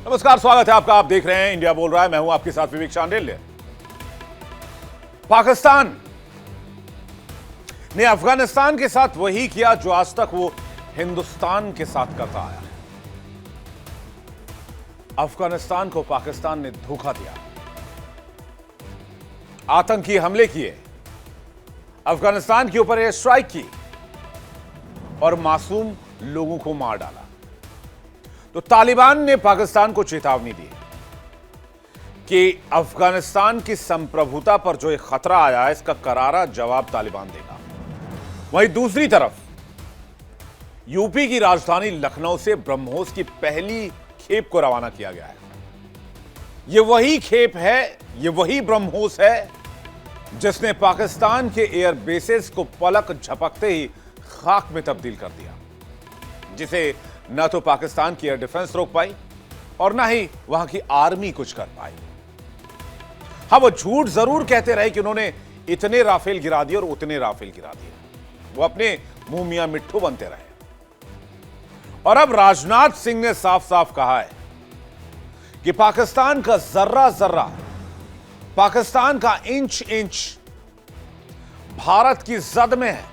नमस्कार, स्वागत है आपका। आप देख रहे हैं इंडिया बोल रहा है। मैं हूं आपके साथ विवेक शांडिल्य। पाकिस्तान ने अफगानिस्तान के साथ वही किया जो आज तक वो हिंदुस्तान के साथ करता आया है। अफगानिस्तान को पाकिस्तान ने धोखा दिया, आतंकी हमले किए, अफगानिस्तान के ऊपर एयर स्ट्राइक की और मासूम लोगों को मार डाला। तो तालिबान ने पाकिस्तान को चेतावनी दी कि अफगानिस्तान की संप्रभुता पर जो एक खतरा आया है, इसका करारा जवाब तालिबान देगा। वहीं दूसरी तरफ यूपी की राजधानी लखनऊ से ब्रह्मोस की पहली खेप को रवाना किया गया है। यह वही खेप है, यह वही ब्रह्मोस है जिसने पाकिस्तान के एयर बेसेस को पलक झपकते ही खाक में तब्दील कर दिया, जिसे न तो पाकिस्तान की एयर डिफेंस रोक पाई और न ही वहां की आर्मी कुछ कर पाई। हाँ, वो झूठ जरूर कहते रहे कि उन्होंने इतने राफेल गिरा दिए और उतने राफेल गिरा दिए। वो अपने मुंह मियां मिट्ठू बनते रहे। और अब राजनाथ सिंह ने साफ साफ कहा है कि पाकिस्तान का जर्रा जर्रा, पाकिस्तान का इंच इंच भारत की जद में है,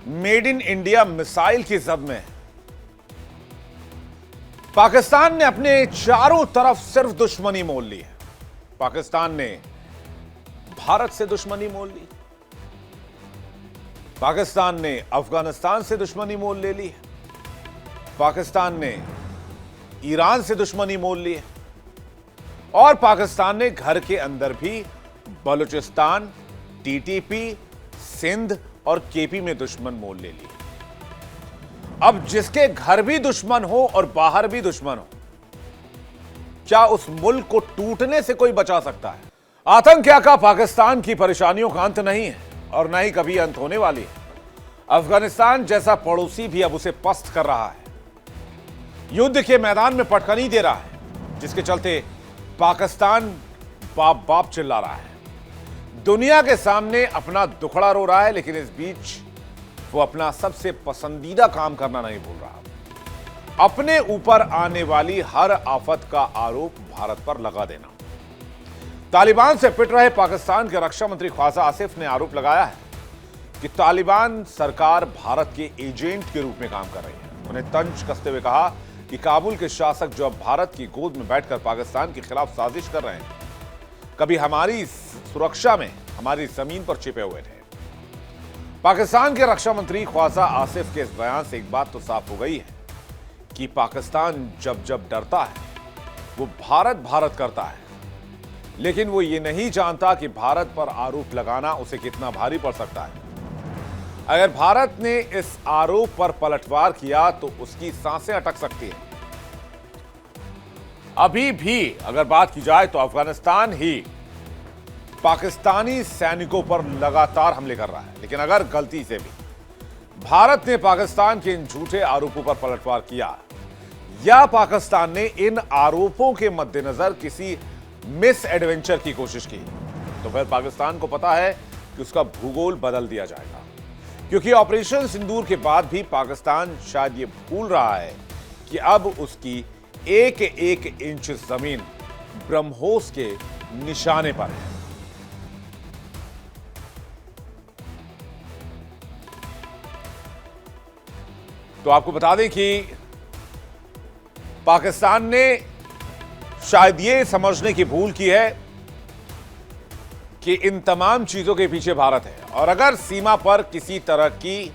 मेड इन इंडिया मिसाइल की जद में है। पाकिस्तान ने अपने चारों तरफ सिर्फ दुश्मनी मोल ली है। पाकिस्तान ने भारत से दुश्मनी मोल ली, पाकिस्तान ने अफगानिस्तान से दुश्मनी मोल ले ली है, पाकिस्तान ने ईरान से दुश्मनी मोल ली है और पाकिस्तान ने घर के अंदर भी बलूचिस्तान, टीटीपी, सिंध और केपी में दुश्मन मोल ले ली। अब जिसके घर भी दुश्मन हो और बाहर भी दुश्मन हो, क्या उस मुल्क को टूटने से कोई बचा सकता है? आतंक क्या का पाकिस्तान की परेशानियों का अंत नहीं है और न ही कभी अंत होने वाली है। अफगानिस्तान जैसा पड़ोसी भी अब उसे पस्त कर रहा है, युद्ध के मैदान में पटखनी दे रहा है, जिसके चलते पाकिस्तान बाप बाप चिल्ला रहा है, दुनिया के सामने अपना दुखड़ा रो रहा है, लेकिन इस बीच वो अपना सबसे पसंदीदा काम करना नहीं भूल रहा, अपने ऊपर आने वाली हर आफत का आरोप भारत पर लगा देना। तालिबान से पिट रहे पाकिस्तान के रक्षा मंत्री ख्वाजा आसिफ ने आरोप लगाया है कि तालिबान सरकार भारत के एजेंट के रूप में काम कर रही है। उन्हें तंज कसते हुए कहा कि काबुल के शासक जो अब भारत की गोद में बैठकर पाकिस्तान के खिलाफ साजिश कर रहे हैं, कभी हमारी सुरक्षा में हमारी जमीन पर छिपे हुए थे। पाकिस्तान के रक्षा मंत्री ख्वाजा आसिफ के इस बयान से एक बात तो साफ हो गई है कि पाकिस्तान जब जब डरता है वो भारत भारत करता है, लेकिन वो ये नहीं जानता कि भारत पर आरोप लगाना उसे कितना भारी पड़ सकता है। अगर भारत ने इस आरोप पर पलटवार किया तो उसकी सांसें अटक सकती हैं। अभी भी अगर बात की जाए तो अफगानिस्तान ही पाकिस्तानी सैनिकों पर लगातार हमले कर रहा है, लेकिन अगर गलती से भी भारत ने पाकिस्तान के इन झूठे आरोपों पर पलटवार किया या पाकिस्तान ने इन आरोपों के मद्देनजर किसी मिस एडवेंचर की कोशिश की, तो फिर पाकिस्तान को पता है कि उसका भूगोल बदल दिया जाएगा। क्योंकि ऑपरेशन सिंदूर के बाद भी पाकिस्तान शायद ये भूल रहा है कि अब उसकी एक एक इंच जमीन ब्रह्मोस के निशाने पर है। तो आपको बता दें कि पाकिस्तान ने शायद ये समझने की भूल की है कि इन तमाम चीजों के पीछे भारत है और अगर सीमा पर किसी तरह की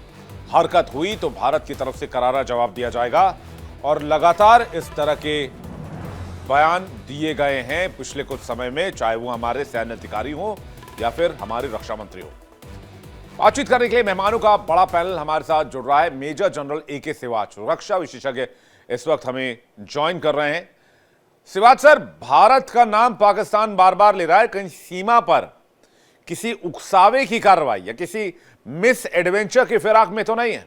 हरकत हुई तो भारत की तरफ से करारा जवाब दिया जाएगा। और लगातार इस तरह के बयान दिए गए हैं पिछले कुछ समय में, चाहे वो हमारे सैन्य अधिकारी हो या फिर हमारे रक्षा मंत्री हो। बातचीत करने के लिए मेहमानों का बड़ा पैनल हमारे साथ जुड़ रहा है। Major general A K. सिवाच, रक्षा विशेषज्ञ, इस वक्त हमें ज्वाइन कर रहे हैं। सिवाच सर, भारत का नाम पाकिस्तान बार बार ले रहा है, कहीं सीमा पर किसी उकसावे की कार्रवाई या किसी मिस एडवेंचर की फिराक में तो नहीं है?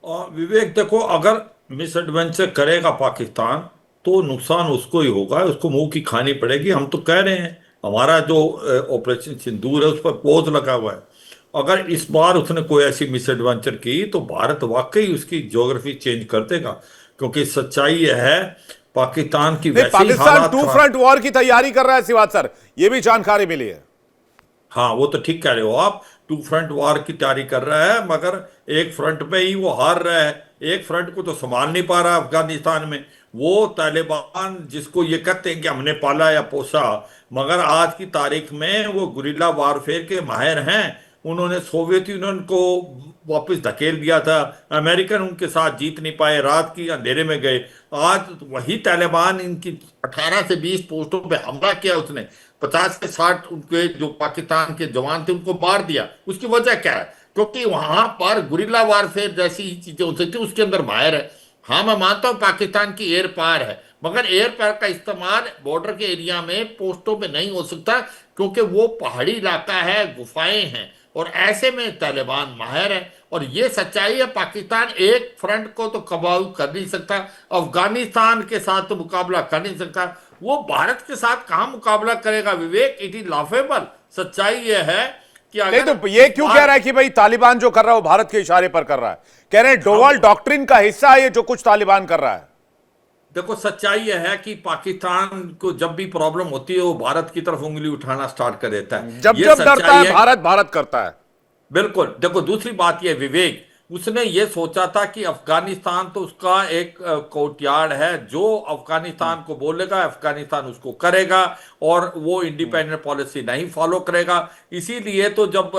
विवेक, देखो, अगर मिस एडवेंचर करेगा पाकिस्तान तो नुकसान उसको ही होगा, उसको मुंह की खानी पड़ेगी। हम तो कह रहे हैं, हमारा जो ऑपरेशन सिंदूर है उस पर पॉज लगा हुआ है। अगर इस बार उसने कोई ऐसी मिस एडवेंचर की तो भारत वाकई उसकी ज्योग्राफी चेंज कर देगा। क्योंकि सच्चाई यह है पाकिस्तान की नहीं, वैसे ही पाकिस्तान हालात टू खराब। फ्रंट वॉर की तैयारी कर रहा है सिवात सर, यह भी जानकारी मिली है। हाँ वो तो ठीक कह रहे हो आप, टू फ्रंट वार की तैयारी कर रहा है, मगर एक फ्रंट पे ही वो हार रहा है, एक फ्रंट को तो संभाल नहीं पा रहा अफगानिस्तान में। वो तालिबान जिसको ये कहते हैं कि हमने पाला या पोसा, मगर आज की तारीख में वो गुरिल्ला वारफेयर के माहिर हैं। उन्होंने सोवियत यूनियन को वापस धकेल दिया था, अमेरिकन उनके साथ जीत नहीं पाए, रात की अंधेरे में गए। आज वही तालिबान इनकी 18 से 20 पोस्टों पे हमला किया उसने, 50 से 60 उनके जो पाकिस्तान के जवान थे उनको मार दिया। उसकी वजह क्या है? क्योंकि वहां पर गुरिल्ला वारफेयर जैसी ही चीजें हो सकती उसके अंदर माहिर है। हाँ मैं मानता हूं पाकिस्तान की एयर पार है, मगर एयर पार का इस्तेमाल बॉर्डर के एरिया में पोस्टों में नहीं हो सकता, क्योंकि वो पहाड़ी इलाका है, गुफाएं हैं, और ऐसे में तालिबान माहिर है। और ये सच्चाई है, पाकिस्तान एक फ्रंट को तो कबाऊ कर नहीं सकता, अफगानिस्तान के साथ तो मुकाबला कर नहीं सकता, वो भारत के साथ कहां मुकाबला करेगा विवेक? It is laughable. सच्चाई ये है कि नहीं अगर तो ये इस क्यों बार कह रहा है कि भाई तालिबान जो कर रहा है वो भारत के इशारे पर कर रहा है? कह रहे हैं डोवाल डॉक्ट्रिन का हिस्सा है ये जो कुछ तालिबान कर रहा है। देखो सच्चाई यह है कि पाकिस्तान को जब भी प्रॉब्लम होती है वो भारत की तरफ उंगली उठाना स्टार्ट कर देता है। जब ये जब डरता सच्चाई है भारत भारत करता है। बिल्कुल। देखो दूसरी बात यह विवेक, उसने ये सोचा था कि अफगानिस्तान तो उसका एक कोर्टयार्ड है, जो अफगानिस्तान को बोलेगा अफगानिस्तान उसको करेगा, और वो इंडिपेंडेंट पॉलिसी नहीं फॉलो करेगा। इसीलिए तो जब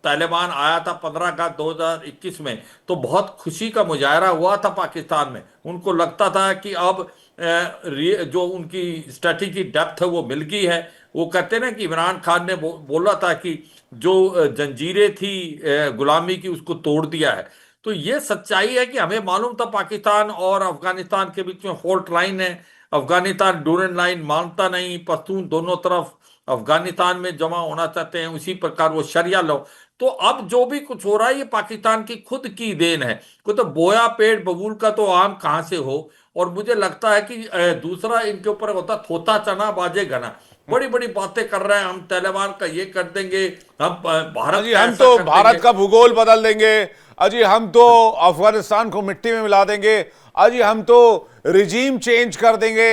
तालिबान आया था 15 अगस्त 2021 में, तो बहुत खुशी का मुजाहरा हुआ था पाकिस्तान में। उनको लगता था कि अब जो उनकी स्ट्रेटेजी डेप्थ है वो मिल गई है। वो कहते हैं ना कि इमरान खान ने बोला था कि जो जंजीरें थी गुलामी की उसको तोड़ दिया है। तो ये सच्चाई है कि हमें मालूम था पाकिस्तान और अफगानिस्तान के बीच में फॉल्ट लाइन है। अफगानिस्तान डूरन लाइन मानता नहीं, पश्तून दोनों तरफ अफगानिस्तान में जमा होना चाहते हैं, उसी प्रकार वो शरिया लो। तो अब जो भी कुछ हो रहा है ये पाकिस्तान की खुद की देन है। को तो बोया पेड़ बबूल का तो आम कहां से हो। और मुझे लगता है कि दूसरा इनके ऊपर होता थोता चना बाजे घना, बड़ी बड़ी बातें कर रहे हैं, हम तालिबान का ये कर देंगे, हम भारत अजी का हम ऐसा तो कर भारत देंगे। का भूगोल बदल देंगे, अजी हम तो अफगानिस्तान को मिट्टी में मिला देंगे, अजी हम तो रिजीम चेंज कर देंगे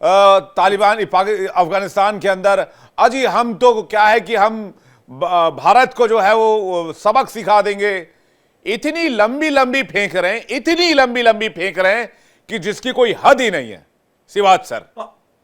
तालिबान अफगानिस्तान के अंदर, अजी हम तो क्या है कि हम भारत को जो है वो सबक सिखा देंगे। इतनी लंबी लंबी फेंक रहे हैं, इतनी लंबी लंबी फेंक रहे हैं कि जिसकी कोई हद ही नहीं है सिवात सर।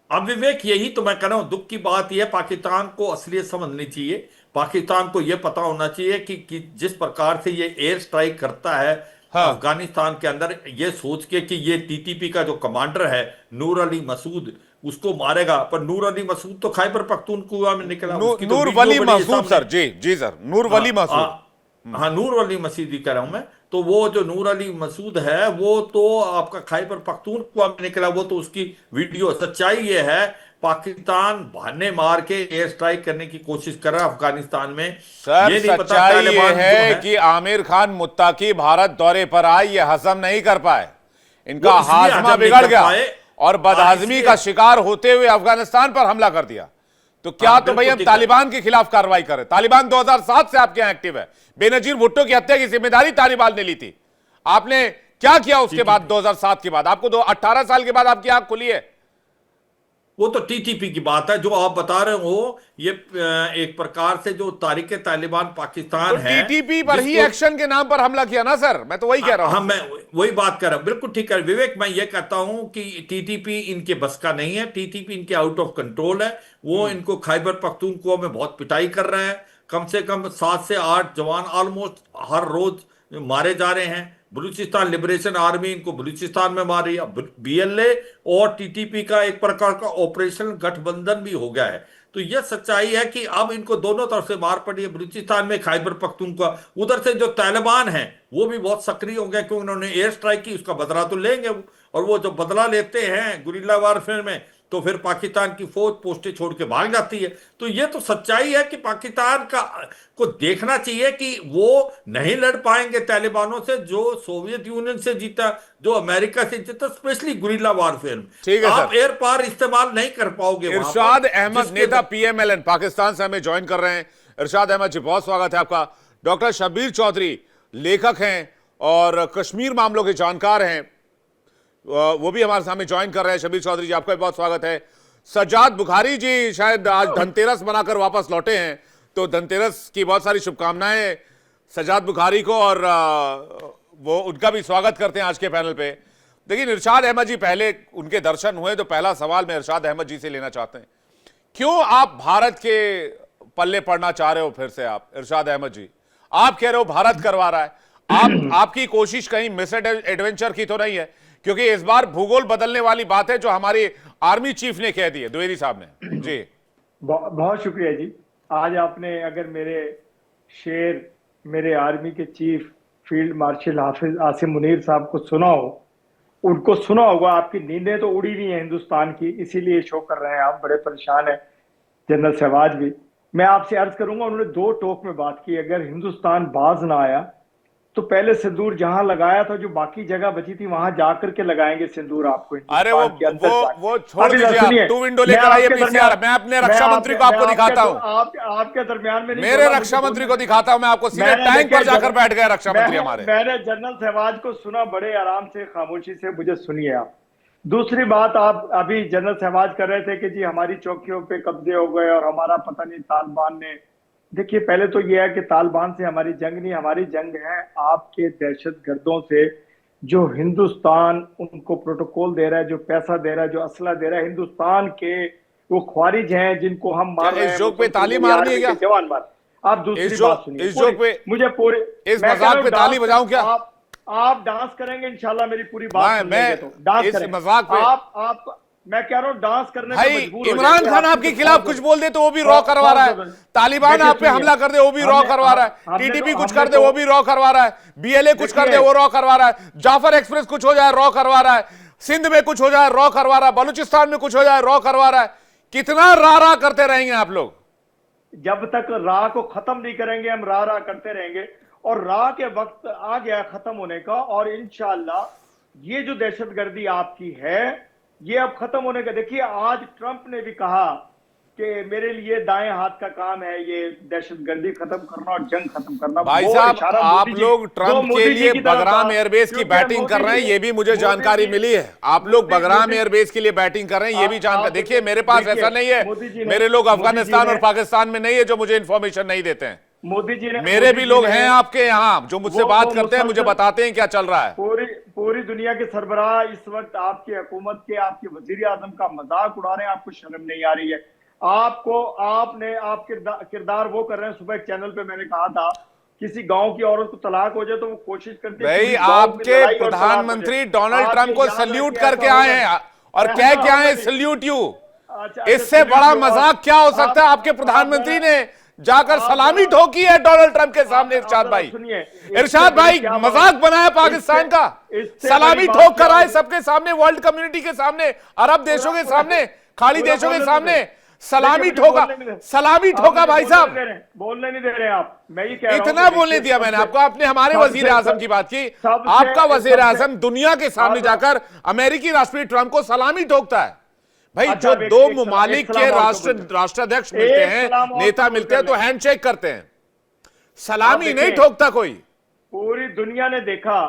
अब विवेक यही तो मैं कह रहा हूं, दुख की बात यह पाकिस्तान को असलियत समझनी चाहिए। पाकिस्तान को यह पता होना चाहिए कि जिस प्रकार से ये एयर स्ट्राइक करता है हाँ। अफगानिस्तान के अंदर, ये सोच के कि ये टीटीपी का जो कमांडर है नूर अली मसूद उसको मारेगा, पर नूर अली मसूद तो खैबर पख्तूनख्वा में निकला, उसकी तो नूर वीडियो वली बड़ी है मसूद सामने। सर, जी जी सर, नूर वली मसूद। हाँ नूर अली मसूद कह रहा हूं मैं। तो वो जो नूर अली मसूद है वो तो आपका खैबर पख्तूनख्वा में निकला, वो तो उसकी वीडियो। सच्चाई ये है पाकिस्तान बहाने मार के एयर स्ट्राइक करने की कोशिश कर रहा है अफगानिस्तान में। सर ये नहीं पता सच्चाई ये तालिबान जो है कि आमिर खान मुत्ताकी भारत दौरे पर आए, ये हजम नहीं कर पाए, इनका वो इसलिए हाजमा हजम नहीं बिगड़ कर गया पाए। और बदहजमी इसलिए का शिकार होते हुए अफगानिस्तान पर हमला कर दिया। तो क्या हाँ, तो भाई बिल्कुल हम ठीक है। तालिबान के खिलाफ कार्रवाई करें? तालिबान 2007 से आपके यहां एक्टिव है, बेनजीर भुट्टो की हत्या की जिम्मेदारी तालिबान ने ली थी। आपने क्या किया उसके बाद? 2007 के बाद आपको 18 साल के बाद आपकी आंख खुली है। वो तो टीटीपी की बात है जो आप बता रहे हो। ये एक प्रकार से जो तारीख तालिबान पाकिस्तान तो है टीटीपी पर ही जिसको एक्शन के नाम पर हमला किया ना सर, मैं तो वही कह रहा हाँ हूं। मैं वही बात कर रहा हूं, बिल्कुल ठीक है विवेक। मैं ये कहता हूं कि टीटीपी इनके बस का नहीं है, टीटीपी इनके आउट ऑफ कंट्रोल है। वो इनको खैबर पख्तूनख्वा में बहुत पिटाई कर रहा है, कम से कम 7 से 8 जवान ऑलमोस्ट हर रोज मारे जा रहे हैं। बलूचिस्तान लिबरेशन आर्मी इनको बलूचिस्तान में मार रही है। बीएलए और टीटीपी का एक प्रकार का ऑपरेशन गठबंधन भी हो गया है। तो यह सच्चाई है कि अब इनको दोनों तरफ से मार पड़ी है, बलूचिस्तान में खैबर पख्तूनख्वा, उधर से जो तालिबान है वो भी बहुत सक्रिय हो गए, क्योंकि उन्होंने एयर स्ट्राइक की, उसका बदला तो लेंगे वो। और वो जो बदला लेते हैं गुरिल्ला वारफेयर में, तो फिर पाकिस्तान की फौज पोस्टें छोड़ के भाग जाती है। तो ये तो सच्चाई है कि पाकिस्तान को देखना चाहिए कि वो नहीं लड़ पाएंगे तालिबानों से, जो सोवियत यूनियन से जीता, जो अमेरिका से जीता, स्पेशली गुरिल्ला वारफेयर में। ठीक है आप सर। एयर पार इस्तेमाल नहीं कर पाओगे वहां पर, इरशाद अहमद जिसके नेता पीएमएलएन पाकिस्तान से हमें ज्वाइन कर रहे हैं। इरशाद अहमद जी बहुत स्वागत है आपका। डॉक्टर शब्बीर चौधरी लेखक हैं और कश्मीर मामलों के जानकार हैं, वो भी हमारे सामने ज्वाइन कर रहे हैं। शबीर चौधरी जी, आपका भी बहुत स्वागत है। सज्जाद बुखारी जी शायद आज धनतेरस मनाकर वापस लौटे हैं, तो धनतेरस की बहुत सारी शुभकामनाएं सज्जाद बुखारी को, और वो उनका भी स्वागत करते हैं आज के पैनल पे। देखिए इरशाद अहमद जी, पहले उनके दर्शन हुए, तो पहला सवाल मैं इरशाद अहमद जी से लेना चाहते हैं, क्यों आप भारत के पल्ले पड़ना चाह रहे हो फिर से? आप इरशाद अहमद जी, आप कह रहे हो भारत करवा रहा है, आपकी कोशिश कहीं मिस एडवेंचर की तो नहीं है? क्योंकि इस बार भूगोल बदलने वाली बात है जो हमारी आर्मी चीफ ने कह दी है, द्विवेदी साहब ने जी। बहुत शुक्रिया जी। आज आपने अगर मेरे शेर मेरे आर्मी के चीफ फील्ड मार्शल हाफिज आसिम मुनीर साहब को सुना हो, उनको सुना होगा, आपकी नींदें तो उड़ी नहीं है हिंदुस्तान की, इसीलिए शो कर रहे हैं आप, बड़े परेशान हैं जनरल सहवाज भी। मैं आपसे अर्ज करूंगा, उन्होंने दो टोक में बात की, अगर हिंदुस्तान बाज ना आया तो पहले सिंदूर जहां लगाया था, जो बाकी जगह बची थी वहां जाकर के लगाएंगे सिंदूर आपको। अरे वो छोड़ दीजिए, आप टू विंडो लेकर आइए पीसीआर, मैं अपने रक्षा मंत्री को आपको दिखाता हूँ, आपके दरमियान में मेरे रक्षा मंत्री को दिखाता हूँ मैं आपको, सीधे टैंक पर जाकर बैठ गए रक्षा मंत्री हमारे। मैंने जनरल सहवाज को सुना बड़े आराम से, खामोशी से, मुझे सुनिए आप। दूसरी बात, आप अभी जनरल सहवाज कर रहे थे कि जी हमारी चौकियों पे कब्जे हो गए और हमारा पता नहीं तालिबान ने। देखिए पहले तो यह है कि तालिबान से हमारी जंग नहीं, हमारी जंग है आपके दहशतगर्दों से, जो हिंदुस्तान उनको प्रोटोकॉल दे रहा है, जो पैसा दे रहा है, जो असला दे रहा है। हिंदुस्तान के वो ख्वारिज हैं जिनको हम मार रहे हैं। इस जोक पे ताली मारनी है क्या? जवान मार। आप दूसरी बात सुनिए, इस जोक पे मुझे पूरे इस मजाक पे ताली बजाऊं क्या? आप डांस करेंगे इंशाल्लाह, मेरी पूरी बात मैं तो डांस इस करेंगे। मजाक पे आप मैं कह रहा हूँ डांस करने पे मजबूर हो इमरान जाएंगे। खान आपके खिलाफ कुछ बोल दे तो वो भी रॉ करवा रहा है, तालिबान आप पे हमला कर दे वो भी रॉ करवा रहा है, टीटीपी कुछ कर दे वो भी रॉ करवा रहा है, बीएलए कुछ कर दे वो रॉ करवा रहा है, जाफर एक्सप्रेस कुछ हो जाए रॉ करवा रहा है, सिंध में कुछ हो जाए रॉ करवा रहा है, बलूचिस्तान में कुछ हो जाए रॉ करवा रहा है। कितना रा करते रहेंगे आप लोग? जब तक राह को खत्म नहीं करेंगे हम राह करते रहेंगे, और राह के वक्त आ गया खत्म होने का। और इंशाअल्लाह ये जो दहशतगर्दी आपकी है ये अब खत्म होने का। देखिए आज ट्रंप ने भी कहा कि मेरे लिए दाएं हाथ का काम है ये दहशतगर्दी खत्म करना और जंग खत्म करना। भाई साहब आप लोग ट्रंप के लिए बगराम एयरबेस की बैटिंग कर रहे हैं, ये भी मुझे जानकारी मिली है। आप लोग बगराम एयरबेस के लिए बैटिंग कर रहे हैं, ये भी जानकारी। देखिए मेरे पास ऐसा नहीं है, मेरे लोग अफगानिस्तान और पाकिस्तान में नहीं है जो मुझे इंफॉर्मेशन नहीं देते हैं। मोदी जी ने, मेरे भी लोग हैं आपके यहाँ जो मुझसे बात करते हैं, मुझे बताते हैं क्या चल रहा है। पूरी दुनिया के सरबराह इस वक्त आपकी हुकूमत के, आपके वजीर आजम का मजाक उड़ा रहे हैं। आपको शर्म नहीं आ रही है? आप किरदार वो कर रहे हैं। सुबह एक चैनल पे मैंने कहा था किसी गांव की औरत को तलाक हो जाए तो वो कोशिश करते हैं। भाई आपके प्रधानमंत्री डोनाल्ड ट्रंप को सल्यूट करके आए हैं और कह के आए सल्यूट यू। इससे बड़ा मजाक क्या हो सकता है? आपके प्रधानमंत्री ने जाकर सलामी ठोकी है डोनाल्ड ट्रंप के सामने। इरशाद भाई, इरशाद भाई मजाक बनाया पाकिस्तान का, सलामी ठोक कर आए सबके सामने, वर्ल्ड कम्युनिटी के सामने, अरब देशों के सामने, खाड़ी देशों के सामने सलामी ठोका, सलामी ठोका। भाई साहब बोलने नहीं दे रहे आप। मैं ये कह रहा हूं, इतना बोलने दिया मैंने आपको? आपने हमारे वजीर आजम की बात की, आपका वजीर आजम दुनिया के सामने जाकर अमेरिकी राष्ट्रपति ट्रंप को सलामी ठोकता है। भाई जो दो ममालिक के राष्ट्राध्यक्ष मिलते हैं, नेता मिलते हैं तो हैंडशेक करते हैं, सलामी नहीं ठोकता कोई। पूरी दुनिया ने देखा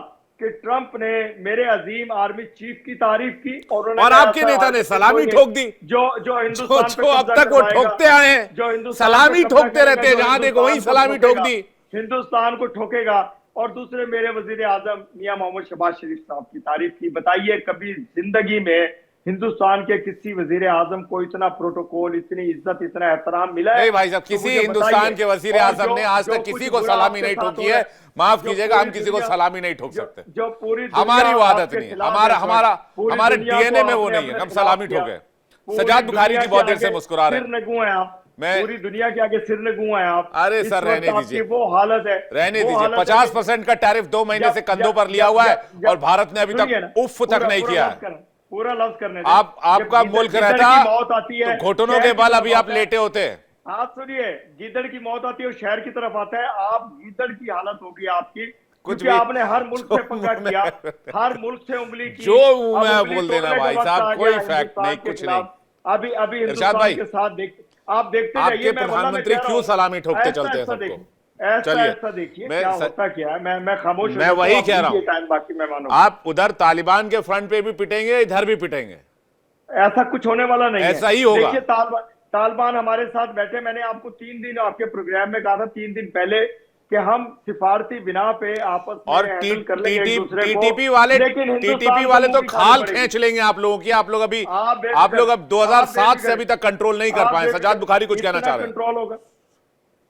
कि ट्रंप ने मेरे अजीम आर्मी चीफ की तारीफ की और आपके नेता ने सलामी ठोक दी। जो हिंदुस्तान जो अब तक वो ठोकते आए हैं, जो सलामी ठोकते रहते हैं, जहां देखो वही सलामी ठोक दी। हिंदुस्तान को ठोकेगा। और दूसरे मेरे वजीर आजम मियां मोहम्मद शहबाज शरीफ साहब की तारीफ की। बताइए कभी जिंदगी में हिंदुस्तान के किसी वजीर आजम को इतना प्रोटोकॉल, इतनी इज्जत, इतना एहतराम मिला है? नहीं भाई साहब, किसी हिंदुस्तान के वजीर आजम ने आज तक किसी को सलामी नहीं ठोकी है। माफ कीजिएगा, हम किसी को सलामी नहीं ठोक सकते, जो पूरी हमारी वो आदत नहीं है, हमारे डीएनए में वो नहीं है, हम सलामी ठोके। सज्जाद बुखारी जी बहुत देर से मुस्कुरा रहे हैं। मैं पूरी दुनिया के आगे सिर नगू है आप। अरे सर रहने दीजिए, वो हालत है, रहने दीजिए। 50% का टैरिफ 2 महीने से कंधों पर लिया हुआ है और भारत ने अभी तक उफ तक नहीं किया है। पूरा लफ्ज करने आपका मुल्क रहता तो घुटनों के बल अभी आप लेटे होते। आप सुनिए, गीदड़ की मौत आती है और शहर की तरफ आता है, आप गीदड़ की हालत होगी आपकी। कुछ आपने हर मुल्क से पंगा किया, हर मुल्क से उंगली की। जो मैं बोल देना भाई साहब, कोई फैक्ट नहीं, कुछ नहीं। अभी हिंदुस्तान के साथ आप देखते आपके प्रधानमंत्री क्यों सलामी ठोकते चलते हैं सबको? ऐसा चलिए, ऐसा देखिए मैं क्या स- होता क्या है, मैं खामोश हो मैं जाता हूं, वही आप कह रहा दीजिए हूं, टाइम बाकी मेहमानों आप उधर तालिबान के फ्रंट पे भी पिटेंगे, इधर भी पिटेंगे, को। ऐसा कुछ होने वाला नहीं है। ऐसा ही होगा। देखिए तालिबान हमारे साथ बैठे, मैंने आपको 3 दिन आपके प्रोग्राम में कहा था 3 दिन पहले कि हम सिफारती बिना पे आपस में और हैंडल कर लेंगे एक दूसरे को, लेकिन टीटीपी हिंदुस्तान को वाले मुंह तो की खानी खाल पड़ेगी। खींच लेंगे आप लोगों की। आप लोग अभी आप आप लोग अब बेफिक्र, आप 2007 से बेफिक्र, अभी तक कंट्रोल नहीं कर आप पाए। बेफिक्र, सजाद बुखारी कुछ कहना इतना चाह रहे हैं। कंट्रोल होगा।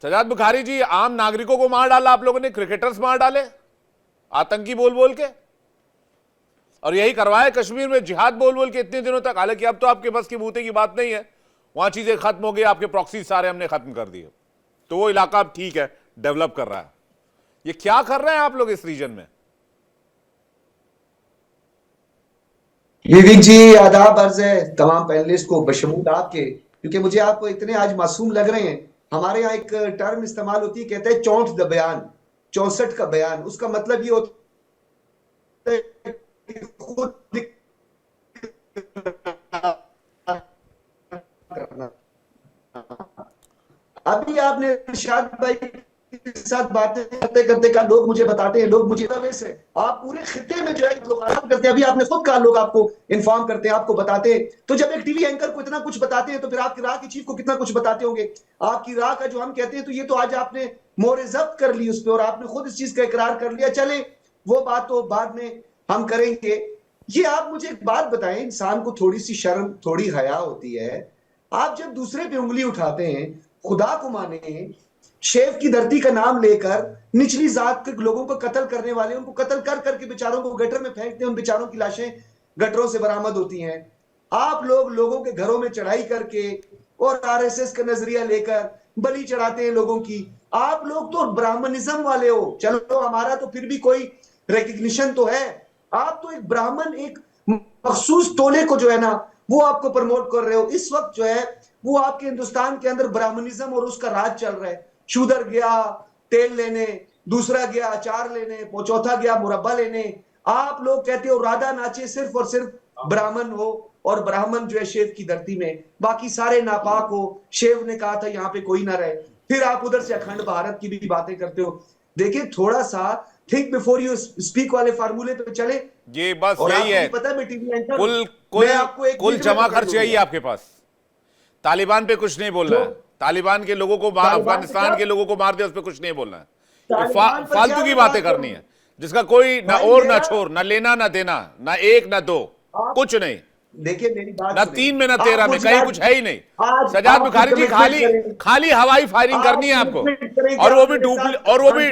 सजाद बुखारी जी, आम नागरिकों को मार डाला आप लोगों ने, क्रिकेटर्स मार डाले आतंकी बोल बोल के, और यही करवाया कश्मीर में जिहाद बोल बोल के इतने दिनों तक। हालांकि अब तो आपके बस की बूते की बात नहीं है, वहां चीजें खत्म हो गई, आपके प्रॉक्सी सारे हमने खत्म कर दिए, तो वो इलाका अब ठीक है, डेवलप कर रहा है। ये क्या कर रहे हैं आप लोग इस रीजन में? विवेक जी, आदाब अर्ज है तमाम पैनलिस्ट को बशमूल आपके, क्योंकि मुझे आप इतने आज मासूम लग रहे हैं। हमारे यहाँ एक टर्म इस्तेमाल होती है, कहते हैं 64 द बयान, 64 का बयान। उसका मतलब ये होता है कि खुद करना। अभी आपने इरशाद भाई के साथ बातें करते करते कहा, लोग मुझे बताते हैं, लोग मुझे वैसे आप पूरे खिते में जो है लोग आराम करते हैं। अभी आपने खुद कहा लोग आपको इन्फॉर्म करते हैं, आपको बताते हैं। तो जब एक टीवी एंकर को इतना कुछ बताते हैं तो फिर आपकी राह की चीफ को कितना कुछ बताते होंगे। आपकी राह का जो हम कहते हैं, तो ये तो आज आपने मोहर जब्त कर ली उस पर, और आपने खुद इस चीज का इकरार कर लिया। चले वो बात तो बाद में हम करेंगे। ये आप मुझे एक बात बताएं, इंसान को थोड़ी सी शर्म, थोड़ी हया होती है। आप जब दूसरे पे उंगली उठाते हैं, खुदा को माने, शेफ की धरती का नाम लेकर निचली जात के लोगों को कत्ल करने वाले, उनको कत्ल कर करके बेचारों को गटर में फेंकते हैं, उन बेचारों की लाशें गटरों से बरामद होती हैं। आप लोग लोगों के घरों में चढ़ाई करके और आरएसएस का नजरिया लेकर बलि चढ़ाते हैं लोगों की। आप लोग तो ब्राह्मणिज्म वाले हो। चलो हमारा तो फिर भी कोई रिकग्निशन तो है। आप तो एक ब्राह्मण, एक मखसूस टोले को जो है ना, वो आपको प्रमोट कर रहे हो। इस वक्त जो है वो आपके हिंदुस्तान के अंदर ब्राह्मणिज्म और उसका राज चल रहा है। शूदर गया तेल लेने, दूसरा गया अचार लेने, चौथा गया मुरब्बा लेने। आप लोग कहते हो राधा नाचे सिर्फ और सिर्फ ब्राह्मण हो, और ब्राह्मण जो है शेव की धरती में, बाकी सारे नापाक हो। शेव ने कहा था यहाँ पे कोई ना रहे। फिर आप उधर से अखंड भारत की भी बातें करते हो। देखिए, थोड़ा सा थिंक बिफोर यू स्पीक वाले फार्मूले पे चले। ये बस और यही है, पता है मैं टीवी एंकर, कुल जमा खर्च यही है आपके पास। तालिबान पे कुछ नहीं बोलना है, तालिबान के लोगों को, अफगानिस्तान के लोगों को मार दिया, उस पर कुछ नहीं बोलना है। ये फालतू की बातें करनी है, जिसका कोई ना और ना छोर, ना लेना ना देना, ना एक ना दो, कुछ नहीं। देखिए मेरी बात ना 3 में ना 13 में, कहीं कुछ है ही नहीं। सजाद बुखारी जी, खाली हवाई फायरिंग करनी है आपको, और वो भी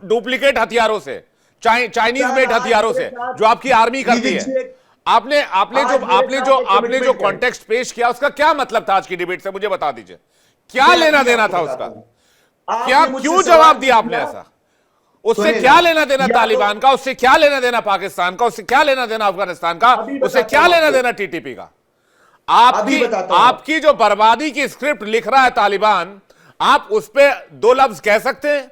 डुप्लीकेट हथियारों से, चाइनीज मेड हथियारों से, जो आपकी आर्मी करती है। आपने जो कॉन्टेक्स्ट पेश किया, उसका क्या मतलब था आज की डिबेट से? मुझे बता दीजिए, क्या लेना देना था उसका? क्या, क्यों जवाब दिया आपने ऐसा? उससे क्या लेना देना तालिबान का? उससे क्या लेना देना पाकिस्तान का? उससे क्या लेना देना अफगानिस्तान का? उससे क्या लेना देना टीटीपी का? आपकी जो बर्बादी की स्क्रिप्ट लिख रहा है तालिबान, आप उस पर 2 लफ्ज कह सकते हैं?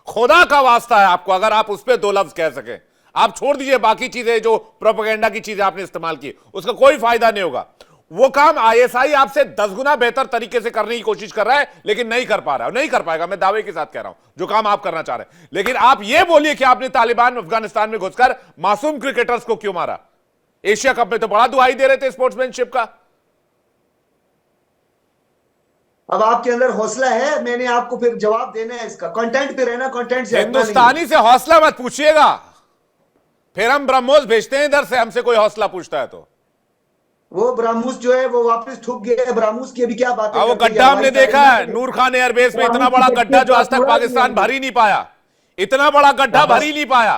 खुदा का वास्ता है आपको, अगर आप उस पर 2 लफ्ज कह सके। आप छोड़ दीजिए बाकी चीजें, जो प्रोपेगेंडा की चीजें आपने इस्तेमाल की, उसका कोई फायदा नहीं होगा। वो काम आईएसआई आपसे 10 गुना बेहतर तरीके से करने की कोशिश कर रहा है, लेकिन नहीं कर पा रहा है, नहीं कर पाएगा। मैं दावे के साथ कह रहा हूं, जो काम आप करना चाह रहे हैं। लेकिन आप ये बोलिए कि आपने तालिबान अफगानिस्तान में घुसकर मासूम क्रिकेटर्स को क्यों मारा? एशिया कप में तो बड़ा दुहाई दे रहे थे स्पोर्ट्समैनशिप का। अब आपके अंदर हौसला है, मैंने आपको फिर जवाब देना है इसका। कंटेंट पे रहना, कंटेंट से हिंदुस्तानी से हौसला मत पूछिएगा, फिर हम ब्रह्मोस भेजते हैं इधर से, हमसे कोई हौसला पूछता है तो। वो ब्राह्मूस जो है वो वापस ठुक गया। ब्राह्मूस की अभी क्या बात है? वो गड्ढा हमने देखा है नूर खान एयरबेस में, इतना बड़ा गड्ढा जो आज तक पाकिस्तान भर ही नहीं पाया, इतना बड़ा गड्ढा भर ही नहीं पाया।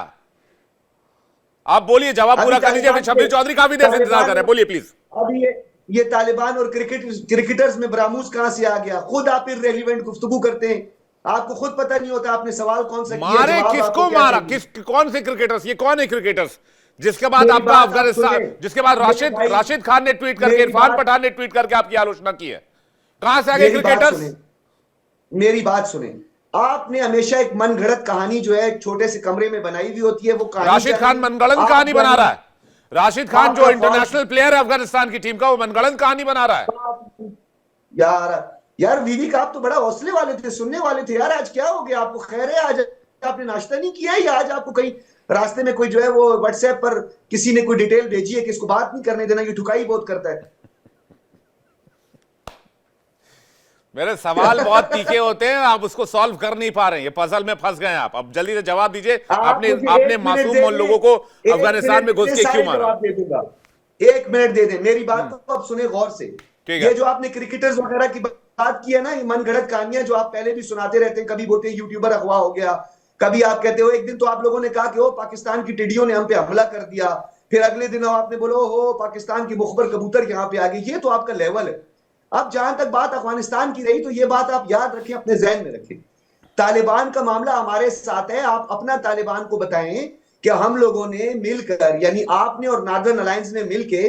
आप बोलिए, जवाब पूरा कर लीजिए। शबीर चौधरी काफी देर से इंतजार कर रहे हैं, बोलिए प्लीज। अभी ये तालिबान और क्रिकेटर्स में ब्राह्मूस कहां से आ गया? खुद आप इर्रेलेवेंट गुफ्तगू करते हैं, आपको खुद पता नहीं होता आपने सवाल कौन सा किया, मारे किसको मारा, कौन से क्रिकेटर्स? ये कौन है क्रिकेटर्स? जिसके बाद आपका अफगानिस्तान, जिसके बाद राशिद खान ने ट्वीट करके, इरफान पठान ने ट्वीट करके आपकी आलोचना की है। कहां से आ गए क्रिकेटर्स? मेरी बात सुने। आपने हमेशा एक मनगढ़ंत कहानी जो है एक छोटे से कमरे में बनाई हुई होती है, वो कहानी। राशिद खान मनगढ़ंत कहानी बना रहा है। राशिद खान जो इंटरनेशनल प्लेयर है अफगानिस्तान की टीम का, वो मनगढ़ंत कहानी बना रहा है। यार यार विवेक, आप तो बड़ा हौसले वाले थे, सुनने वाले थे यार। आज क्या हो गया आपको? खैर है, आज आपने नाश्ता नहीं किया, या आज आपको कहीं रास्ते में कोई जो है वो व्हाट्सएप पर किसी ने कोई डिटेल भेजी है कि इसको बात नहीं करने देना, ये ठुकाई बहुत करता है? मेरे सवाल बहुत तीखे होते हैं, आप उसको सॉल्व कर नहीं पा रहे हैं, ये पजल में फंस गए हैं आप। अब जल्दी से जवाब दीजिए, आपने मुझे आपने 1 मिनट मासूम दे उन दें, लोगों को 1 अफगानिस्तान में मिनट घुस में के सारे क्यों मारा? जवाब दे दूंगा। 1 मिनट दे दें, मेरी बात को अब सुने गौर से। ठीक है। ये जो आपने क्रिकेटर्स वगैरह की बात की है ना, ये मनगढ़ंत कहानियां जो आप पहले भी सुनाते रहते हैं, कभी बोलते हैं यूट्यूबर अगवा हो गया, कभी आप कहते हो, एक दिन तो आप लोगों ने कहा कि ओ पाकिस्तान की टिड्डियों ने हम पे हमला कर दिया, फिर अगले दिन आपने बोलो हो पाकिस्तान की मुखबर कबूतर यहाँ पे आ गई। ये तो आपका लेवल है। अब जहां तक बात अफगानिस्तान की रही, तो ये बात आप याद रखें, अपने जहन में रखें। तालिबान का मामला हमारे साथ है। आप अपना तालिबान को बताएं कि हम लोगों ने मिलकर, यानी आपने और नार्दर्न अलायंस ने मिलके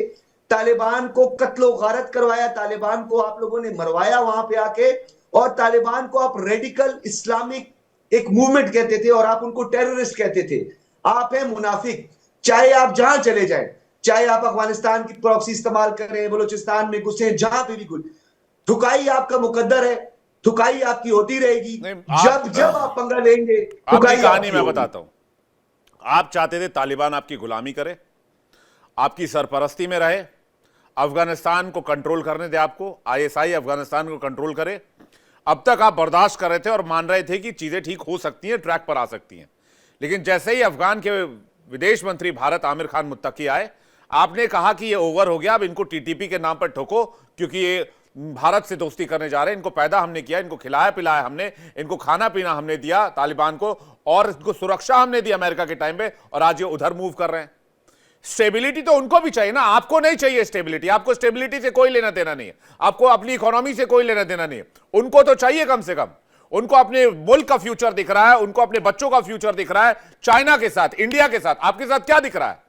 तालिबान को कत्लो गारत करवाया, तालिबान को आप लोगों ने मरवाया वहां पे आके, और तालिबान को आप रेडिकल इस्लामिक एक मूवमेंट कहते थे और आप उनको टेररिस्ट कहते थे। आप हैं मुनाफिक। चाहे आप जहां चले जाएं, चाहे आप अफगानिस्तान की प्रॉक्सी इस्तेमाल करें, बलूचिस्तान में घुसे, जहां पे भी घुस, ठुकाई आपका मुकद्दर है, ठुकाई आपकी होती रहेगी। जब जब आप पंगा लेंगे, आपकी ठुकाई कहानी आपकी मैं होगी। बताता हूं। आप चाहते थे तालिबान आपकी गुलामी करे, आपकी सरपरस्ती में रहे, अफगानिस्तान को कंट्रोल करने दे, आपको आईएसआई अफगानिस्तान को कंट्रोल करे। अब तक आप बर्दाश्त कर रहे थे और मान रहे थे कि चीजें ठीक हो सकती हैं, ट्रैक पर आ सकती हैं। लेकिन जैसे ही अफगान के विदेश मंत्री भारत आमिर खान मुत्तकी आए, आपने कहा कि ये ओवर हो गया, अब इनको टीटीपी के नाम पर ठोको, क्योंकि ये भारत से दोस्ती करने जा रहे हैं। इनको पैदा हमने किया, इनको खिलाया पिलाया हमने, इनको खाना पीना हमने दिया तालिबान को, और इनको सुरक्षा हमने दी अमेरिका के टाइम पे, और आज ये उधर मूव कर रहे हैं। स्टेबिलिटी तो उनको भी चाहिए ना, आपको नहीं चाहिए स्टेबिलिटी। आपको स्टेबिलिटी से कोई लेना देना नहीं है, आपको अपनी इकोनॉमी से कोई लेना देना नहीं है। उनको तो चाहिए कम से कम, उनको अपने मुल्क का फ्यूचर दिख रहा है, उनको अपने बच्चों का फ्यूचर दिख रहा है। चाइना के साथ, इंडिया के साथ, आपके साथ क्या दिख रहा है?